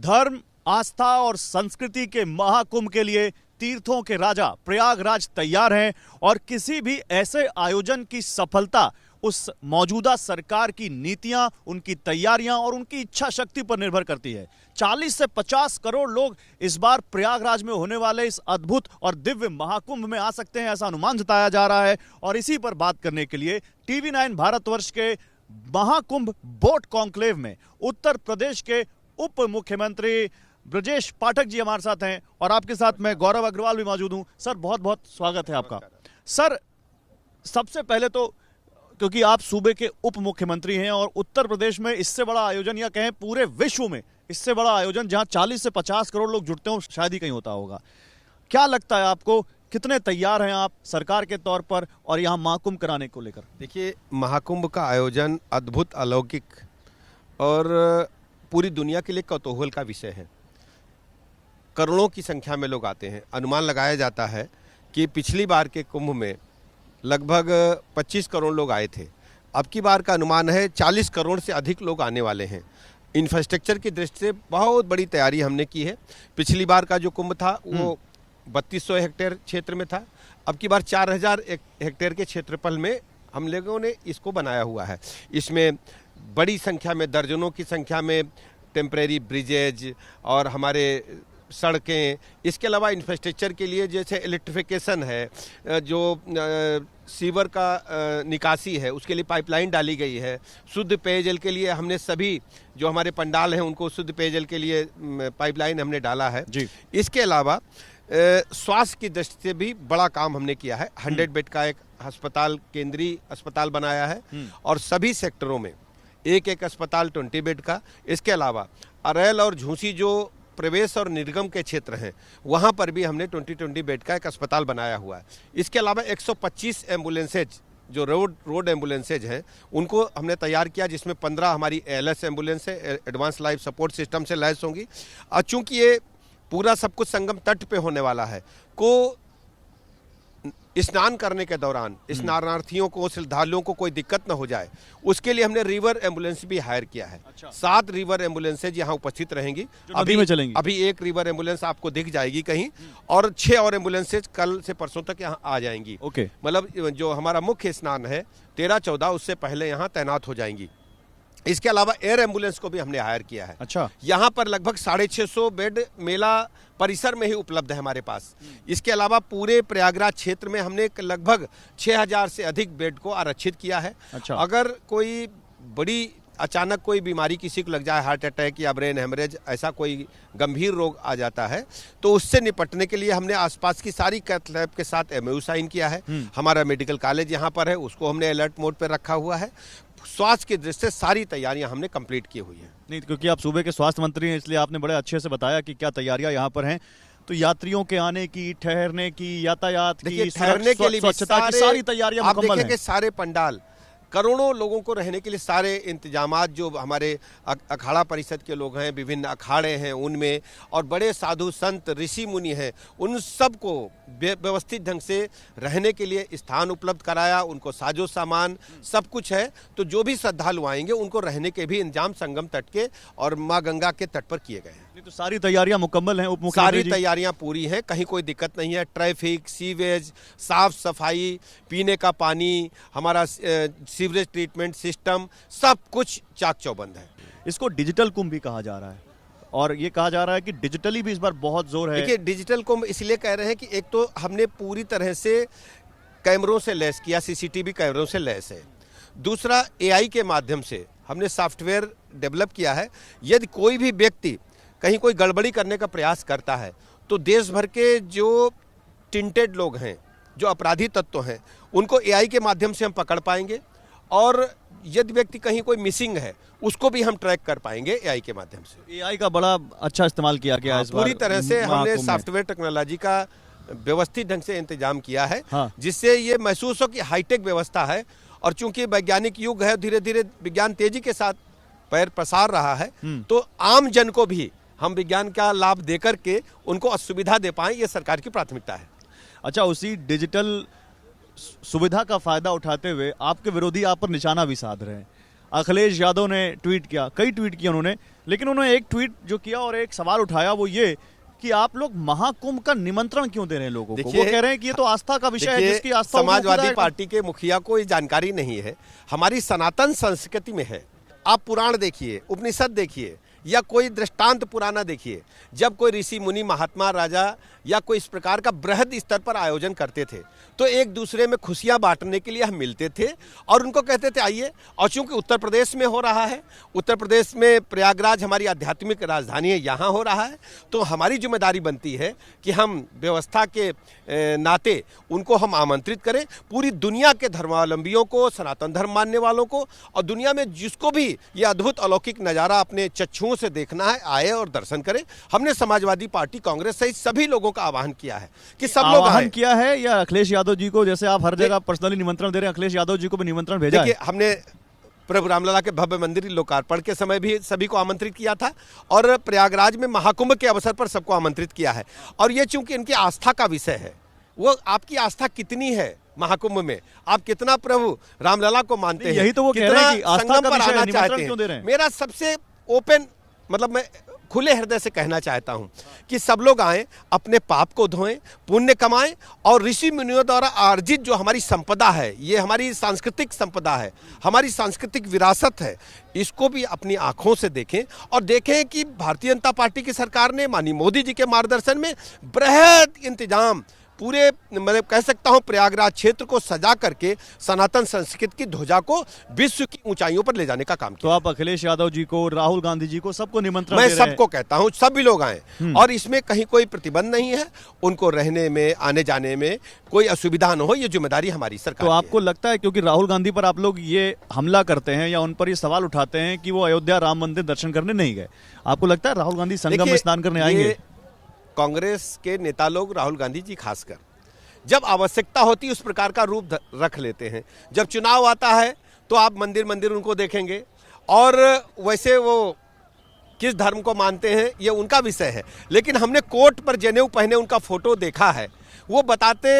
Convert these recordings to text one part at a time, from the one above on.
धर्म, आस्था और संस्कृति के महाकुंभ के लिए तीर्थों के राजा प्रयागराज तैयार हैं और किसी भी ऐसे आयोजन की सफलता उस मौजूदा सरकार की नीतियां, उनकी तैयारियां और उनकी इच्छा शक्ति पर निर्भर करती है। 40 से 50 करोड़ लोग इस बार प्रयागराज में होने वाले इस अद्भुत और दिव्य महाकुंभ में आ सकते हैं, ऐसा अनुमान जताया जा रहा है। और इसी पर बात करने के लिए TV9 भारतवर्ष के महाकुंभ बोट कॉन्क्लेव में उत्तर प्रदेश के उप मुख्यमंत्री ब्रजेश पाठक जी हमारे साथ हैं और आपके साथ मैं गौरव अग्रवाल भी मौजूद हूं। सर, बहुत बहुत स्वागत है आपका। सर, सबसे पहले तो क्योंकि आप सूबे के उप मुख्यमंत्री हैं और उत्तर प्रदेश में इससे बड़ा आयोजन, या कहें पूरे विश्व में इससे बड़ा आयोजन जहां 40 से 50 करोड़ लोग जुटते हो, शायद ही कहीं होता होगा। क्या लगता है आपको, कितने तैयार हैं आप सरकार के तौर पर और यहाँ महाकुंभ कराने को लेकर? देखिए, महाकुंभ का आयोजन अद्भुत, अलौकिक और पूरी दुनिया के लिए कौतूहल का विषय है। करोड़ों की संख्या में लोग आते हैं। अनुमान लगाया जाता है कि पिछली बार के कुंभ में लगभग 25 करोड़ लोग आए थे। अब की बार का अनुमान है 40 करोड़ से अधिक लोग आने वाले हैं। इंफ्रास्ट्रक्चर की दृष्टि से बहुत बड़ी तैयारी हमने की है। पिछली बार का जो कुंभ था वो 3200 हेक्टेयर क्षेत्र में था। अब की बार 4000 हेक्टेयर के क्षेत्रफल में हम लोगों ने इसको बनाया हुआ है। इसमें बड़ी संख्या में, दर्जनों की संख्या में टेम्परेरी ब्रिजेज और हमारे सड़कें, इसके अलावा इंफ्रास्ट्रक्चर के लिए जैसे इलेक्ट्रिफिकेशन है, जो सीवर का निकासी है उसके लिए पाइपलाइन डाली गई है। शुद्ध पेयजल के लिए हमने सभी जो हमारे पंडाल हैं उनको शुद्ध पेयजल के लिए पाइपलाइन हमने डाला है जी। इसके अलावा स्वास्थ्य की दृष्टि से भी बड़ा काम हमने किया है। 100 बेड का एक अस्पताल, केंद्रीय अस्पताल बनाया है और सभी सेक्टरों में एक एक अस्पताल 20 बेड का। इसके अलावा अरैल और झूसी जो प्रवेश और निर्गम के क्षेत्र हैं वहाँ पर भी हमने 20 बेड का एक अस्पताल बनाया हुआ है। इसके अलावा 125 एम्बुलेंसेज जो रोड एम्बुलेंसेज हैं उनको हमने तैयार किया, जिसमें 15 हमारी ALS एम्बुलेंस है, एडवांस लाइफ सपोर्ट सिस्टम से लैस होंगी। और चूँकि ये पूरा सब कुछ संगम तट पे होने वाला है, को स्नान करने के दौरान स्नानार्थियों को, श्रद्धालुओं को कोई दिक्कत न हो जाए, उसके लिए हमने रिवर एम्बुलेंस भी हायर किया है। अच्छा। 7 रिवर एम्बुलेंसेज यहाँ उपस्थित रहेंगी। अभी में चलेंगी। अभी एक रिवर एम्बुलेंस आपको दिख जाएगी कहीं और 6 और एम्बुलेंसेज कल से परसों तक यहाँ आ जाएंगी। ओके। मतलब जो हमारा मुख्य स्नान है 13-14 उससे पहले यहाँ तैनात हो जाएंगी। इसके अलावा एयर एम्बुलेंस को भी हमने हायर किया है। अच्छा। यहाँ पर लगभग 650 बेड मेला परिसर में ही उपलब्ध है हमारे पास। इसके अलावा पूरे प्रयागराज क्षेत्र में हमने लगभग 6000 से अधिक बेड को आरक्षित किया है। अच्छा। अगर कोई बड़ी अचानक कोई बीमारी किसी को लग जाए, हार्ट अटैक या ब्रेन हेमरेज, ऐसा कोई गंभीर रोग आ जाता है, तो उससे निपटने के लिए हमने आसपास की सारी कैथ लैब के साथ MOU साइन किया है। हमारा मेडिकल कॉलेज यहाँ पर है, उसको हमने अलर्ट मोड पर रखा हुआ है। स्वास्थ्य की दृष्टि से सारी तैयारियां हमने कंप्लीट की हुई है। नहीं, क्योंकि आप सूबे के स्वास्थ्य मंत्री हैं इसलिए आपने बड़े अच्छे से बताया कि क्या तैयारियां यहाँ पर हैं। तो यात्रियों के आने की, ठहरने की, यातायात की, ठहरने के लिए स्वच्छता की सारी तैयारियां मुकम्मल हैं। आप देखेंगे सारे पंडाल, करोड़ों लोगों को रहने के लिए सारे इंतजामात जो हमारे अखाड़ा परिषद के लोग हैं, विभिन्न अखाड़े हैं उनमें, और बड़े साधु संत ऋषि मुनि हैं, उन सब को व्यवस्थित ढंग से रहने के लिए स्थान उपलब्ध कराया, उनको साजो सामान सब कुछ है। तो जो भी श्रद्धालु आएंगे उनको रहने के भी इंतजाम संगम तट के और माँ गंगा के तट पर किए गए हैं। तो सारी तैयारियां मुकम्मल हैं? सारी तैयारियां पूरी हैं, कहीं कोई दिक्कत नहीं है। ट्रैफिक, सीवेज, साफ सफाई, पीने का पानी, हमारा सीवरेज ट्रीटमेंट सिस्टम, सब कुछ चाक चौबंद है। इसको डिजिटल कुंभ भी कहा जा रहा है और ये कहा जा रहा है कि डिजिटली भी इस बार बहुत जोर है। देखिए, डिजिटल कुंभ इसलिए कह रहे हैं कि एक तो हमने पूरी तरह से कैमरों से लैस किया, CCTV कैमरों से लैस है। दूसरा, AI के माध्यम से हमने सॉफ्टवेयर डेवलप किया है। यदि कोई भी व्यक्ति कहीं कोई गड़बड़ी करने का प्रयास करता है तो देश भर के जो टिंटेड लोग हैं, जो अपराधी तत्व हैं, उनको AI के माध्यम से हम पकड़ पाएंगे और यदि व्यक्ति कहीं कोई मिसिंग है उसको भी हम ट्रैक कर पाएंगे AI के माध्यम से। AI का बड़ा अच्छा इस्तेमाल किया गया है इस बार। पूरी तरह से हमने सॉफ्टवेयर टेक्नोलॉजी का व्यवस्थित ढंग से इंतजाम किया है। हाँ। जिससे ये महसूस हो कि हाईटेक व्यवस्था है। और चूंकि वैज्ञानिक युग है, धीरे धीरे विज्ञान तेजी के साथ पैर पसार रहा है, तो आम जन को भी हम विज्ञान का लाभ देकर के उनको सुविधा दे पाएं, ये सरकार की प्राथमिकता है। अच्छा, उसी डिजिटल सुविधा का फायदा उठाते हुए आपके विरोधी आप पर निशाना भी साध रहे हैं। अखिलेश यादव ने ट्वीट किया, कई ट्वीट किए उन्होंने, लेकिन उन्होंने एक ट्वीट जो किया और एक सवाल उठाया वो ये कि आप लोग महाकुंभ का निमंत्रण क्यों दे रहे हैं लोगों को? वो कह रहे हैं कि ये तो आस्था का विषय है, जिसकी आस्था समाजवादी पार्टी के मुखिया को ये जानकारी नहीं है। हमारी सनातन संस्कृति में है। आप पुराण देखिए, उपनिषद देखिए या कोई दृष्टांत पुराना देखिए, जब कोई ऋषि मुनि महात्मा राजा या कोई इस प्रकार का बृहद स्तर पर आयोजन करते थे तो एक दूसरे में खुशियां बांटने के लिए हम मिलते थे और उनको कहते थे आइए। और चूंकि उत्तर प्रदेश में हो रहा है, उत्तर प्रदेश में प्रयागराज हमारी आध्यात्मिक राजधानी है, यहाँ हो रहा है, तो हमारी जिम्मेदारी बनती है कि हम व्यवस्था के नाते उनको हम आमंत्रित करें। पूरी दुनिया के धर्मावलंबियों को, सनातन धर्म मानने वालों को और दुनिया में जिसको भी ये अद्भुत अलौकिक नज़ारा अपने चक्षुओं से देखना है, आए और दर्शन करें। हमने समाजवादी पार्टी, कांग्रेस सहित सभी लोगों का आह्वान किया है कि सब लोग आह्वान किया है, या अखिलेश यादव जी को, जैसे आप हर जगह पर्सनली निमंत्रण दे रहे हैं, अखिलेश यादव जी को भी निमंत्रण भेजा है? हमने प्रभु रामलला के भव्य मंदिर लोकार्पण के समय भी सभी को आमंत्रित किया था और प्रयागराज में महाकुंभ के अवसर पर सबको आमंत्रित किया है। और ये चूंकि इनकी आस्था का विषय है, वो आपकी आस्था कितनी है महाकुंभ में, आप कितना प्रभु रामलला को मानते हैं, यही तो वो कह रहे हैं कि आस्था का विषय है, निमंत्रण क्यों दे रहे हैं? मेरा सबसे ओपन मतलब मैं खुले हृदय से कहना चाहता हूं कि सब लोग आएं, अपने पाप को धोएं, पुण्य कमाएं और ऋषि मुनियों द्वारा अर्जित जो हमारी संपदा है, ये हमारी सांस्कृतिक संपदा है, हमारी सांस्कृतिक विरासत है, इसको भी अपनी आंखों से देखें और देखें कि भारतीय जनता पार्टी की सरकार ने माननीय मोदी जी के मार्गदर्शन में बृहद इंतजाम पूरे मतलब कह सकता हूं प्रयागराज क्षेत्र को सजा करके सनातन संस्कृति की ध्वजा को विश्व की ऊंचाइयों पर ले जाने का काम किया। तो आप अखिलेश यादव जी को, राहुल गांधी जी को, सबको निमंत्रण मैं दे रहे हैं? सबको कहता हूं सभी लोग आए और इसमें कहीं कोई प्रतिबंध नहीं है, उनको रहने में, आने जाने में कोई असुविधा न हो, ये जिम्मेदारी हमारी सरकार तो आपको लगता है क्योंकि राहुल गांधी पर आप लोग ये हमला करते हैं या उन पर ये सवाल उठाते हैं कि वो अयोध्या राम मंदिर दर्शन करने नहीं गए, आपको लगता है राहुल गांधी संगम में स्नान करने आएंगे? कांग्रेस के नेता लोग, राहुल गांधी जी खासकर, जब आवश्यकता होती है उस प्रकार का रूप रख लेते हैं। जब चुनाव आता है तो आप मंदिर मंदिर उनको देखेंगे और वैसे वो किस धर्म को मानते हैं ये उनका विषय है, लेकिन हमने कोर्ट पर जनेऊ पहने उनका फोटो देखा है। वो बताते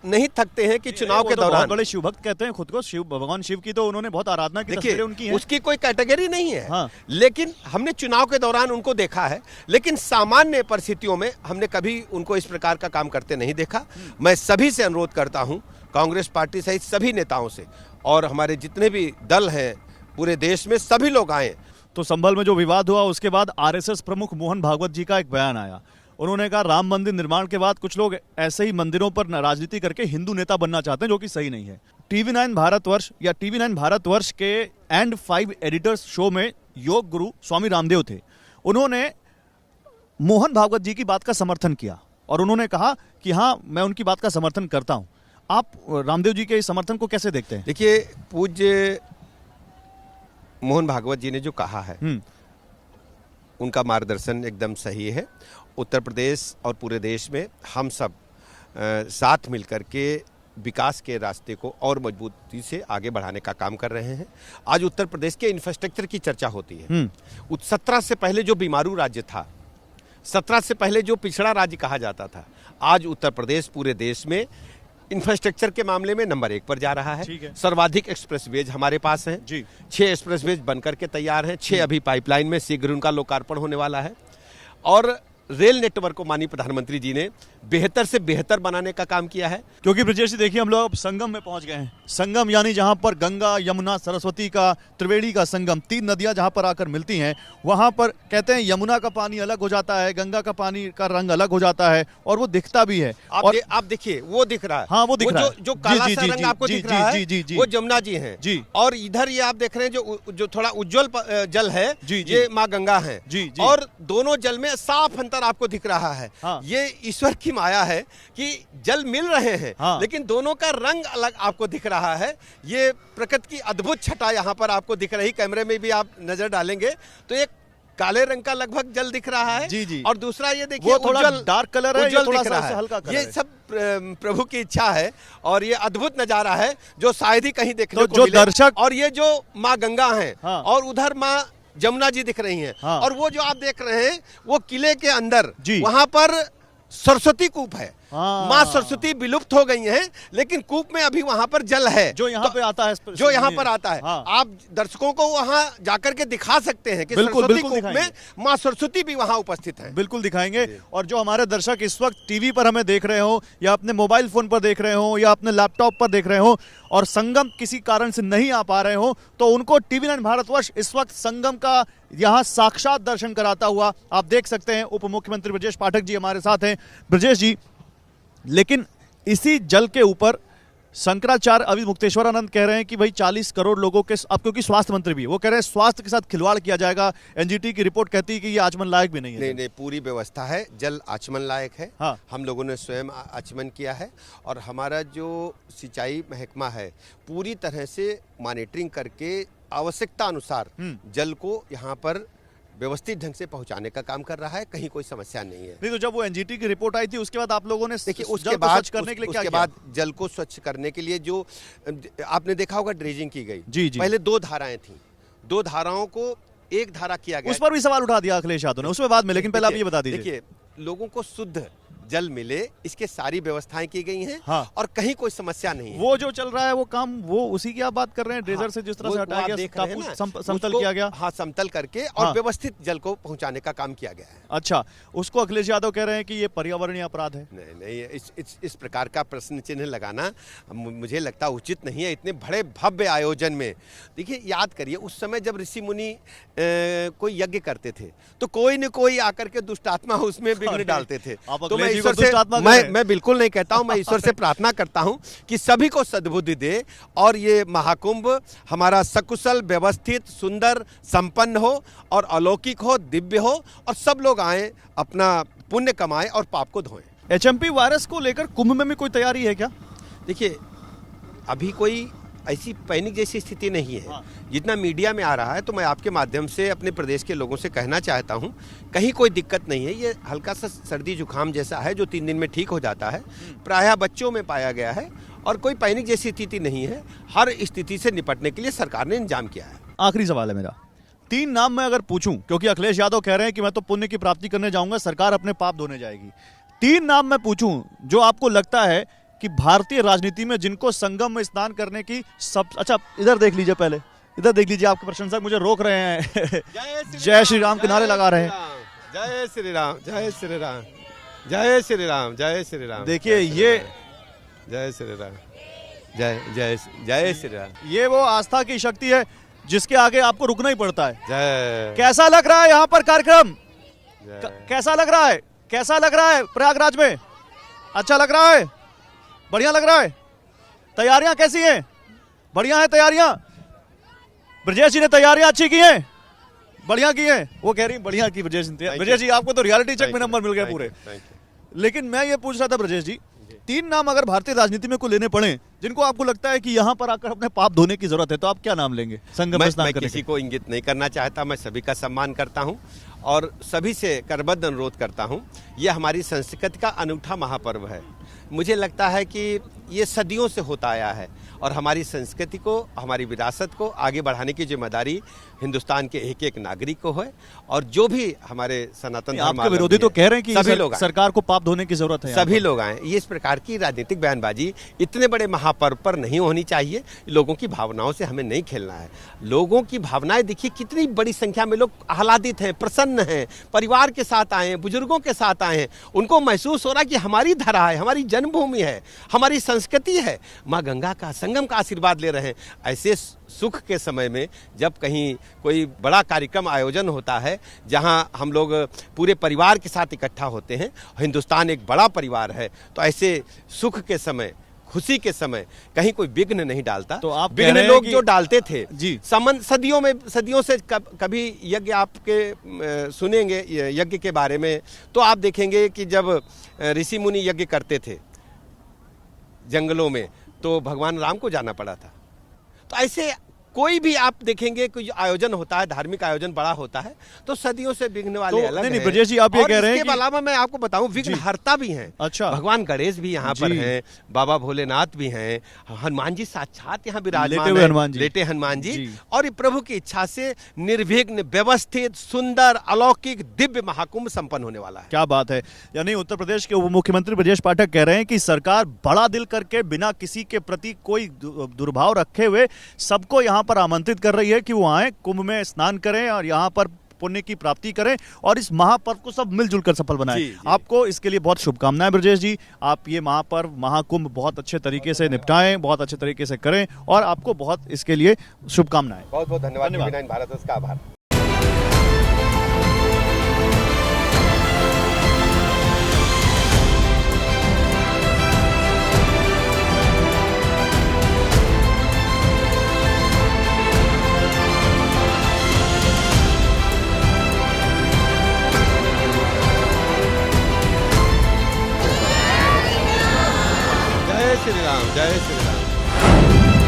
नहीं थकते हैं कि चुनाव के दौरान, बड़े शिव भक्त कहते हैं खुद को, शिव भगवान शिव की तो उन्होंने बहुत आराधना की, तस्वीरें उनकी हैं। उसकी कोई कैटेगरी नहीं है। हाँ। लेकिन हमने चुनाव के दौरान उनको देखा है, लेकिन सामान्य परिस्थितियों में हमने कभी उनको इस प्रकार का काम करते नहीं देखा। मैं सभी से अनुरोध करता हूं, कांग्रेस पार्टी सहित सभी नेताओं से और हमारे जितने भी दल हैं पूरे देश में, सभी लोग आए। तो संभल में जो विवाद हुआ उसके बाद आरएसएस प्रमुख मोहन भागवत जी का एक बयान आया। उन्होंने कहा राम मंदिर निर्माण के बाद कुछ लोग ऐसे ही मंदिरों पर राजनीति करके हिंदू नेता बनना चाहते हैं, जो कि सही नहीं है। TV9 भारतवर्ष या TV9 भारतवर्ष के एंड 5 एडिटर्स शो में योग गुरु स्वामी रामदेव थे। उन्होंने मोहन भागवत जी की बात का समर्थन किया और उन्होंने कहा कि हाँ, मैं उनकी बात का समर्थन करता हूं। आप रामदेव जी के इस समर्थन को कैसे देखते हैं? देखिए, पूज्य मोहन भागवत जी ने जो कहा है उनका मार्गदर्शन एकदम सही है। उत्तर प्रदेश और पूरे देश में हम सब साथ मिलकर के विकास के रास्ते को और मजबूती से आगे बढ़ाने का काम कर रहे हैं। आज उत्तर प्रदेश के इंफ्रास्ट्रक्चर की चर्चा होती है। 17 से पहले जो बीमारू राज्य था, 17 से पहले जो पिछड़ा राज्य कहा जाता था, आज उत्तर प्रदेश पूरे देश में इंफ्रास्ट्रक्चर के मामले में नंबर 1 पर जा रहा है। सर्वाधिक एक्सप्रेसवेज हमारे पास हैं जी। 6 एक्सप्रेसवेज बनकर के तैयार हैं, 6 अभी पाइपलाइन में, शीघ्र उनका लोकार्पण होने वाला है। और रेल नेटवर्क को माननीय प्रधानमंत्री जी ने बेहतर से बेहतर बनाने का काम किया है। क्योंकि ब्रजेश जी देखिए, हम लोग अब संगम में पहुंच गए हैं। संगम यानी जहां पर गंगा, यमुना, सरस्वती का, त्रिवेणी का संगम, 3 नदियां जहां पर आकर मिलती हैं, वहां पर कहते हैं यमुना का पानी अलग हो जाता है, गंगा का पानी का रंग अलग हो जाता है और वो दिखता भी है। आप देखिए, वो दिख रहा है। हाँ, वो दिख रहा है। जो काला सा रंग आपको दिख रहा है, वो जमुना जी हैं जी। और इधर ये आप देख रहे हैं जो थोड़ा उज्जवल जल है, ये माँ गंगा है जी। और दोनों जल में साफ अंतर आपको दिख रहा है। हाँ। ये ईश्वर की माया है कि जल मिल रहे हैं। हाँ। लेकिन दोनों का रंग अलग आपको दिख रहा है। ये प्रकृति की अद्भुत छटा यहाँ पर आपको दिख रही, कैमरे में भी आप नजर डालेंगे तो एक काले रंग का लगभग जल दिख रहा है जी। और दूसरा ये देखिए, थोड़ा डार्क कलर है, ये थोड़ा सा हल्का कलर है। ये सब प्रभु की इच्छा है और ये अद्भुत नजारा है जो शायद ही कहीं देखने को मिले। दर्शक, और ये जो माँ गंगा है और उधर माँ जमुना जी दिख रही हैं। हाँ। और वो जो आप देख रहे हैं वो किले के अंदर, वहां पर सरस्वती कूप है। हाँ। माँ सरस्वती विलुप्त हो गई हैं, लेकिन कूप में अभी वहां पर जल है जो यहाँ पे आता है, जो यहाँ पर आता है। हाँ। आप दर्शकों को वहां जाकर के दिखा सकते हैं कि बिल्कुल, सरस्वती बिल्कुल कूप में माँ सरस्वती भी वहां उपस्थित है। बिल्कुल दिखाएंगे। और जो हमारे दर्शक इस वक्त टीवी पर हमें देख रहे हो या अपने मोबाइल फोन पर देख रहे हो या अपने लैपटॉप पर देख रहे हो और संगम किसी कारण से नहीं आ पा रहे हो, तो उनको टीवी9 भारतवर्ष इस वक्त संगम का यहाँ साक्षात दर्शन कराता हुआ आप देख सकते हैं। उप मुख्यमंत्री ब्रजेश पाठक जी हमारे साथ हैं। ब्रजेश जी, लेकिन इसी जल के ऊपर शंकराचार्य अभी मुक्तेश्वरानंद कह रहे हैं कि भाई 40 करोड़ लोगों के, अब क्योंकि स्वास्थ्य मंत्री भी, वो कह रहे हैं स्वास्थ्य के साथ खिलवाड़ किया जाएगा। एनजीटी की रिपोर्ट कहती है कि ये आचमन लायक भी नहीं है। नहीं, पूरी व्यवस्था है, जल आचमन लायक है। हाँ। हम लोगों ने स्वयं आचमन किया है और हमारा जो सिंचाई महकमा है पूरी तरह से मॉनिटरिंग करके आवश्यकता अनुसार जल को यहाँ पर व्यवस्थित ढंग से पहुंचाने का काम कर रहा है। कहीं कोई समस्या नहीं है। नहीं, तो जब वो एनजीटी की रिपोर्ट आई थी उसके बाद आप लोगों ने देखिए जल उसके को बाद स्वच्छ करने के लिए क्या उसके किया? बाद जल को स्वच्छ करने के लिए जो आपने देखा होगा ड्रेजिंग की गई। जी, जी। पहले 2 धाराएं थी, 2 धाराओं को 1 धारा किया गया। उस पर भी सवाल उठा दिया अखिलेश यादव ने, उसमें बाद में, लेकिन पहले आप ये बता दीजिए। देखिए, लोगों को शुद्ध जल मिले, इसके सारी व्यवस्थाएं की गई हैं। हाँ। और कहीं कोई समस्या नहीं है। वो जो चल रहा है वो काम, वो उसी की आप बात कर रहे हैं, ड्रेजर हाँ, से जिस तरह वो से हटाया आप गया, देख रहे हैं टापू ना, समतल उसको- किया गया। हाँ, समतल करके और हाँ। व्यवस्थित जल को पहुंचाने का काम किया गया है। अच्छा, उसको अखिलेश यादव कह रहे हैं कि ये पर्यावरणीय अपराध है। नहीं, इस प्रकार का प्रश्न चिन्ह लगाना मुझे लगता उचित नहीं है इतने बड़े भव्य आयोजन में। देखिए, याद करिए उस समय जब ऋषि मुनि कोई यज्ञ करते थे तो कोई न कोई आकर के दुष्टात्मा उसमें विघ्न डालते थे। आप तो अखिलेश मैं जी ईश्वर को दुष्टात्मा कह रहे हैं। मैं बिल्कुल नहीं कहता हूं, मैं ईश्वर से प्रार्थना करता हूं कि सभी को सद्बुद्धि दे और ये महाकुंभ हमारा सकुशल, व्यवस्थित, सुंदर, संपन्न हो और अलौकिक हो, दिव्य हो और सब लोग आए, अपना पुण्य कमाएं और पाप को धोएं। एचएमपी वायरस को लेकर कुंभ में भी कोई तैयारी है क्या? देखिए, अभी कोई ऐसी पैनिक जैसी स्थिति नहीं है। हाँ। जितना मीडिया में आ रहा है, तो मैं आपके माध्यम से अपने प्रदेश के लोगों से कहना चाहता हूं, कहीं कोई दिक्कत नहीं है। ये हल्का सा सर्दी जुकाम जैसा है जो 3 दिन में ठीक हो जाता है, प्रायः बच्चों में पाया गया है और कोई पैनिक जैसी स्थिति नहीं है। हर स्थिति से निपटने के लिए सरकार ने इंतजाम किया है। आखिरी सवाल है मेरा, 3 नाम मैं अगर पूछूं, क्योंकि अखिलेश यादव कह रहे हैं कि मैं तो पुण्य की प्राप्ति करने जाऊंगा, सरकार अपने पाप धोने जाएगी। 3 नाम मैं पूछूं जो आपको लगता है कि भारतीय राजनीति में जिनको संगम में स्नान करने की सब, अच्छा इधर देख लीजिए, पहले इधर देख लीजिए, आपके प्रशंसक मुझे रोक रहे हैं। जय श्री राम के नारे लगा रहे हैं। जय श्री राम, जय श्री राम, जय श्री राम, जय श्री राम। देखिए, ये जय श्री राम, जय जय जय श्री राम। ये वो आस्था की शक्ति है जिसके आगे आपको रुकना ही पड़ता है। जय कैसा लग रहा है यहाँ पर कार्यक्रम? जय। कैसा लग रहा है? कैसा लग रहा है प्रयागराज में? अच्छा लग रहा है? बढ़िया लग रहा है? तैयारियां कैसी हैं? बढ़िया है तैयारियां? ब्रजेश जी ने तैयारियां अच्छी की हैं, बढ़िया की हैं। वो कह रही बढ़िया की ब्रजेश जी। ब्रजेश जी, आपको तो रियलिटी चेक में नंबर मिल गया पूरे। लेकिन मैं ये पूछ रहा था ब्रजेश जी, 3 नाम अगर भारतीय राजनीति में को लेने पड़े जिनको आपको लगता है कि यहाँ पर आकर अपने पाप धोने की जरूरत है, तो आप क्या नाम लेंगे संगम में स्नान मैं करने किसी के? को इंगित नहीं करना चाहता, मैं सभी का सम्मान करता हूं और सभी से करबद्ध अनुरोध करता हूं। ये हमारी संस्कृति का अनूठा महापर्व है। मुझे लगता है कि ये सदियों से होता आया है और हमारी संस्कृति को, हमारी विरासत को आगे बढ़ाने की जिम्मेदारी हिंदुस्तान के एक एक नागरिक को है। और जो भी हमारे सनातन आपके विरोधी तो कह रहे हैं कि सभी लोग सरकार को पाप धोने की जरूरत है। सभी लोग आए। ये इस प्रकार की राजनीतिक बयानबाजी इतने बड़े महापर्व पर नहीं होनी चाहिए। लोगों की भावनाओं से हमें नहीं खेलना है। लोगों की भावनाएं देखिए, कितनी बड़ी संख्या में लोग आह्लादित हैं, प्रसन्न हैं, परिवार के साथ आए हैं, बुजुर्गों के साथ आए हैं। उनको महसूस हो रहा है कि हमारी धरा है, हमारी जन्मभूमि है, हमारी संस्कृति है, माँ गंगा का, संगम का आशीर्वाद ले रहे हैं। ऐसे सुख के समय में जब कहीं कोई बड़ा कार्यक्रम आयोजन होता है जहां हम लोग पूरे परिवार के साथ इकट्ठा होते हैं, हिंदुस्तान एक बड़ा परिवार है, तो ऐसे सुख के समय, खुशी के समय कहीं कोई विघ्न नहीं डालता। तो आप विघ्न लोग जो डालते थे जी, सदियों से कभी यज्ञ आपके सुनेंगे यज्ञ के बारे में, तो आप देखेंगे कि जब ऋषि मुनि यज्ञ करते थे जंगलों में तो भगवान राम को जाना पड़ा था। तो ऐसे कोई भी आप देखेंगे कोई आयोजन होता है, धार्मिक आयोजन बड़ा होता है, तो सदियों से विघ्न वाले तो अलग नहीं हैं। ब्रजेश जी, आप ये और कह रहे हैं इसके कि अलावा मैं आपको बताऊं विघ्नहर्ता भी हैं। अच्छा। भगवान गणेश भी यहाँ पर जी। हैं, बाबा भोलेनाथ भी हैं, हनुमान जी साक्षात यहाँ लेटे विराजमान हुए हैं, हनुमान जी। लेटे हनुमान जी। जी। और ये प्रभु की इच्छा से निर्विघ्न, व्यवस्थित, सुंदर, अलौकिक, दिव्य महाकुंभ संपन्न होने वाला है। क्या बात है। यानी उत्तर प्रदेश के उप मुख्यमंत्री ब्रजेश पाठक कह रहे हैं कि सरकार बड़ा दिल करके बिना किसी के प्रति कोई दुर्भाव रखे हुए सबको यहाँ पर आमंत्रित कर रही है कि वो आए, कुंभ में स्नान करें और यहाँ पर पुण्य की प्राप्ति करें और इस महापर्व को सब मिलजुल कर सफल बनाएं। जी, जी। आपको इसके लिए बहुत शुभकामनाएं ब्रजेश जी। आप ये महापर्व, महाकुंभ बहुत अच्छे तरीके से निपटाएं, बहुत अच्छे तरीके से करें और आपको बहुत इसके लिए शुभकामनाएं। बहुत बहुत धन्यवाद। धन्यवाद। टीवी 9 भारत का आभार। जय श्री राम, जय श्री राम।